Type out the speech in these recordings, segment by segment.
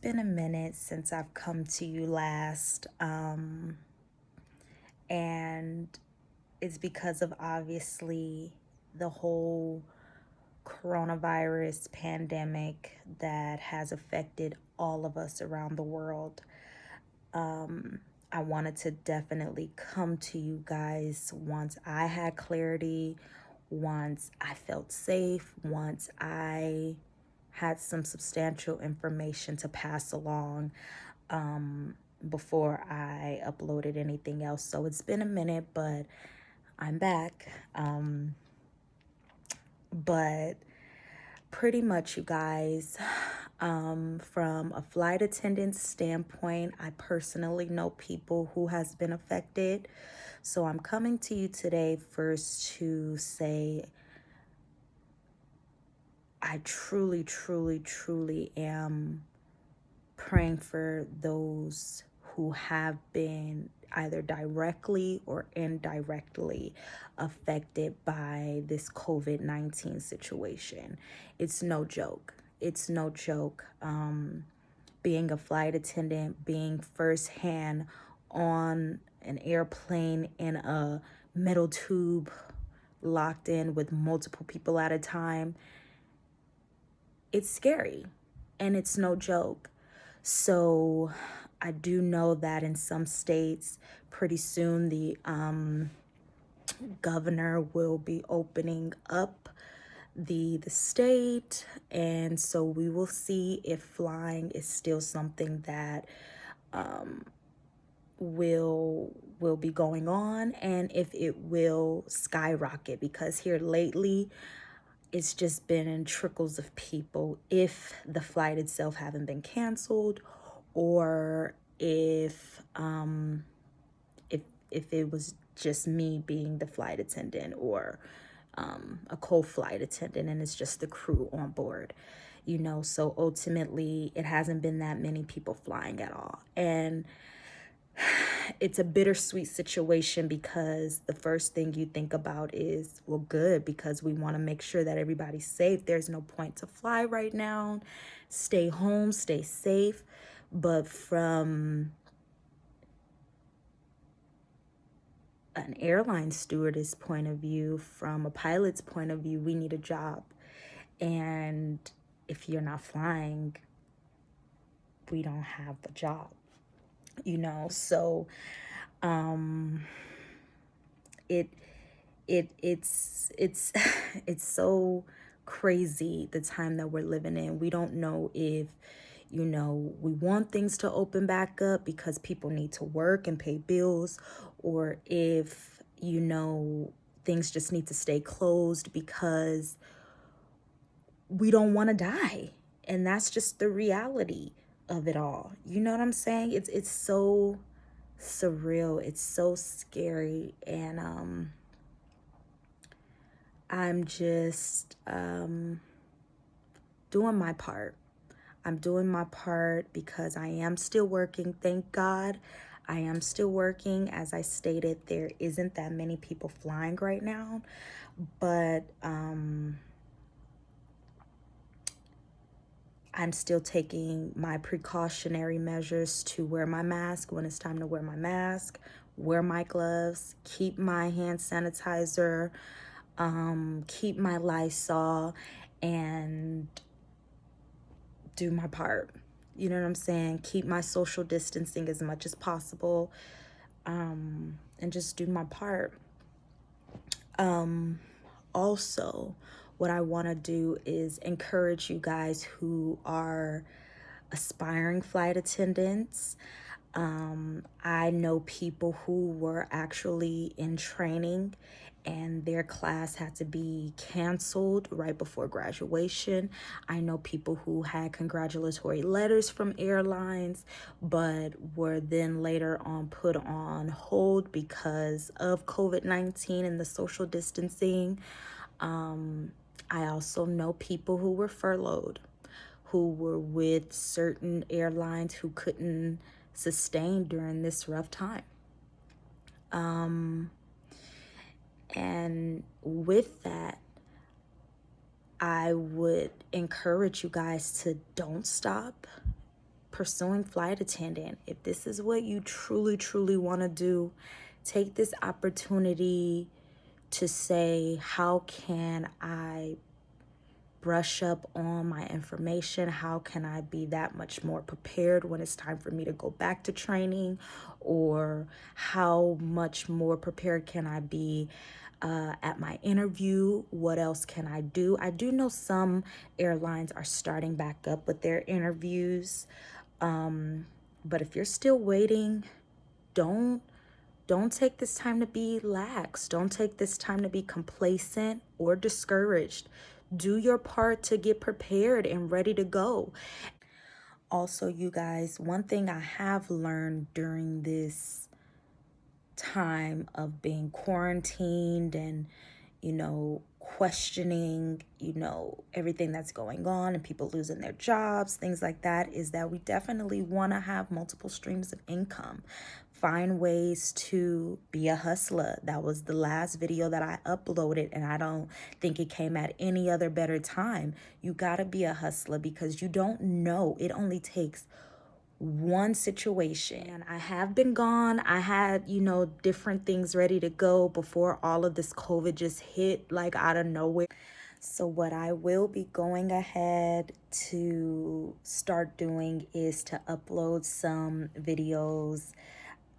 been a minute since I've come to you last, and it's because of obviously the whole coronavirus pandemic that has affected all of us around the world. Um, I wanted to definitely come to you guys once I had clarity, once I felt safe, once I had some substantial information to pass along um, before I uploaded anything else. So it's been a minute, but I'm back. But pretty much, you guys, from a flight attendant standpoint, I personally know people who has been affected. So I'm coming to you today first to say I truly, truly, truly am praying for those who have been either directly or indirectly affected by this COVID-19 situation. It's no joke. It's no joke. Being a flight attendant, being firsthand on an airplane in a metal tube locked in with multiple people at a time, it's scary and it's no joke. So I do know that in some states, pretty soon the governor will be opening up the state, and so we will see if flying is still something that will be going on, and if it will skyrocket, because here lately it's just been in trickles of people, if the flight itself haven't been canceled, or if it was just me being the flight attendant, or a co-flight attendant, and it's just the crew on board, so ultimately it hasn't been that many people flying at all. And it's a bittersweet situation, because the first thing you think about is, well, good, because we want to make sure that everybody's safe. There's no point to fly right now. Stay home, stay safe. But from an airline stewardess point of view, from a pilot's point of view, we need a job. And if you're not flying, we don't have a job, so it it's it's so crazy, the time that we're living in. We don't know if we want things to open back up because people need to work and pay bills, or if things just need to stay closed because we don't want to die. And that's just the reality of it all. You know what I'm saying? It's so surreal, it's so scary. And I'm just doing my part. I'm doing my part because I am still working. Thank God I am still working. As I stated, there isn't that many people flying right now, but I'm still taking my precautionary measures to wear my mask when it's time to wear my mask, wear my gloves, keep my hand sanitizer, keep my Lysol, and do my part. You know what I'm saying? Keep my social distancing as much as possible, and just do my part. Also, what I want to do is encourage you guys who are aspiring flight attendants. I know people who were actually in training and their class had to be canceled right before graduation. I know people who had congratulatory letters from airlines, but were then later on put on hold because of COVID-19 and the social distancing. I also know people who were furloughed, who were with certain airlines who couldn't sustain during this rough time. And with that, I would encourage you guys to don't stop. pursuing flight attendant. If this is what you truly, truly want to do, take this opportunity to say, how can I brush up on my information? How can I be that much more prepared when it's time for me to go back to training? Or how much more prepared can I be at my interview? What else can I do? I do know some airlines are starting back up with their interviews. But if you're still waiting, don't take this time to be lax. Don't take this time to be complacent or discouraged. Do your part to get prepared and ready to go. Also, you guys, one thing I have learned during this time of being quarantined and, questioning, everything that's going on and people losing their jobs, things like that, is that we definitely want to have multiple streams of income. Find ways to be a hustler. That was the last video that I uploaded, and I don't think it came at any other better time. You gotta be a hustler because you don't know. It only takes one situation. And I have been gone. I had, different things ready to go before all of this COVID just hit like out of nowhere. So what I will be going ahead to start doing is to upload some videos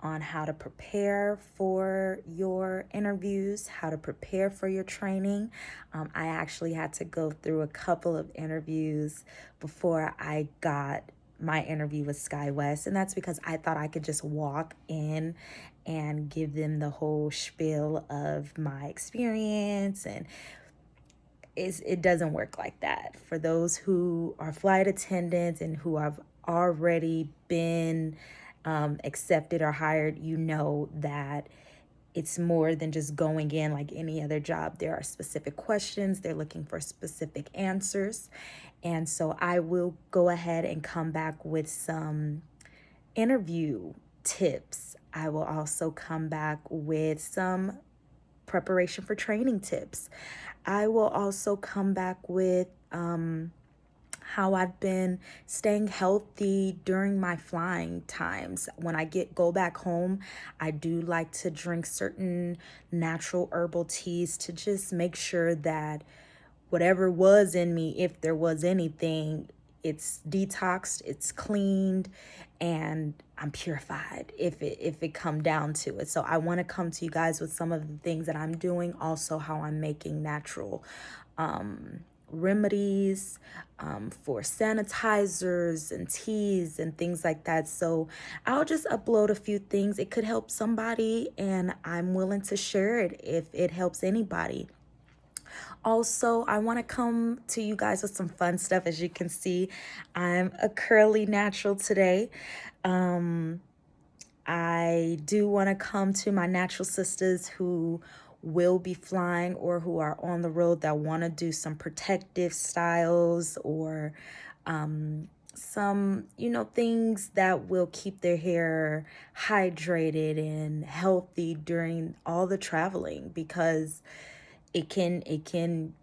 on how to prepare for your interviews, how to prepare for your training. I actually had to go through a couple of interviews before I got my interview with Skywest, and that's because I thought I could just walk in and give them the whole spiel of my experience, and it doesn't work like that. For those who are flight attendants and who have already been accepted or hired, that it's more than just going in like any other job. There are specific questions. They're looking for specific answers. And so I will go ahead and come back with some interview tips. I will also come back with some preparation for training tips. I will also come back with how I've been staying healthy during my flying times. When I go back home, I do like to drink certain natural herbal teas to just make sure that whatever was in me, if there was anything, it's detoxed, it's cleaned, and I'm purified if it come down to it. So I want to come to you guys with some of the things that I'm doing, also how I'm making natural remedies for sanitizers and teas and things like that. So I'll just upload a few things. It could help somebody, and I'm willing to share it if it helps anybody. Also, I want to come to you guys with some fun stuff. As you can see, I'm a curly natural today. I do want to come to my natural sisters who will be flying or who are on the road that want to do some protective styles or some, things that will keep their hair hydrated and healthy during all the traveling, because it can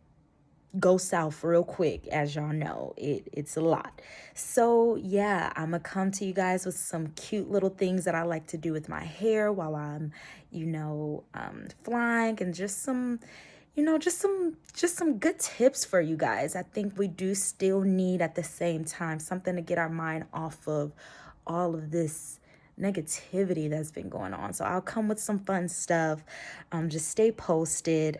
go south real quick. As y'all know, it's a lot. So yeah, I'm gonna come to you guys with some cute little things that I like to do with my hair while I'm flying, and just some good tips for you guys. I think we do still need, at the same time, something to get our mind off of all of this negativity that's been going on. So I'll come with some fun stuff. Just stay posted.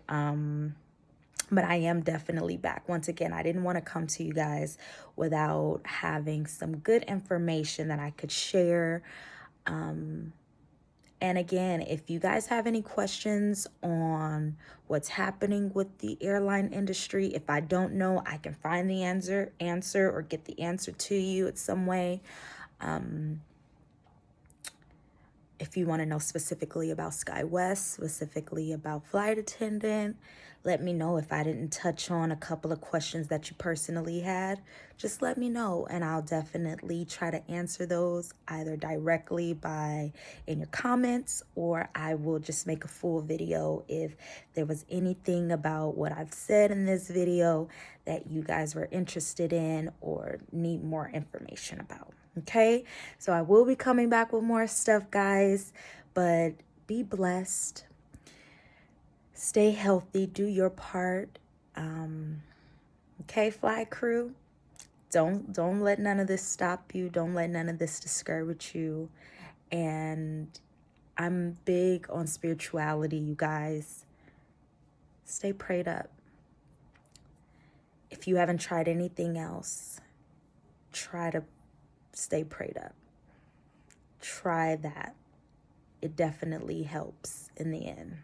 But I am definitely back. Once again, I didn't want to come to you guys without having some good information that I could share. And again, if you guys have any questions on what's happening with the airline industry, if I don't know, I can find the answer or get the answer to you in some way. If you want to know specifically about Skywest, specifically about flight attendant, let me know. If I didn't touch on a couple of questions that you personally had, just let me know, and I'll definitely try to answer those either directly in your comments, or I will just make a full video if there was anything about what I've said in this video that you guys were interested in or need more information about. Okay, so I will be coming back with more stuff, guys, but be blessed, stay healthy, do your part. Okay, fly crew, don't let none of this stop you, don't let none of this discourage you. And I'm big on spirituality, you guys. Stay prayed up. If you haven't tried anything else, try to stay prayed up. Try that. It definitely helps in the end.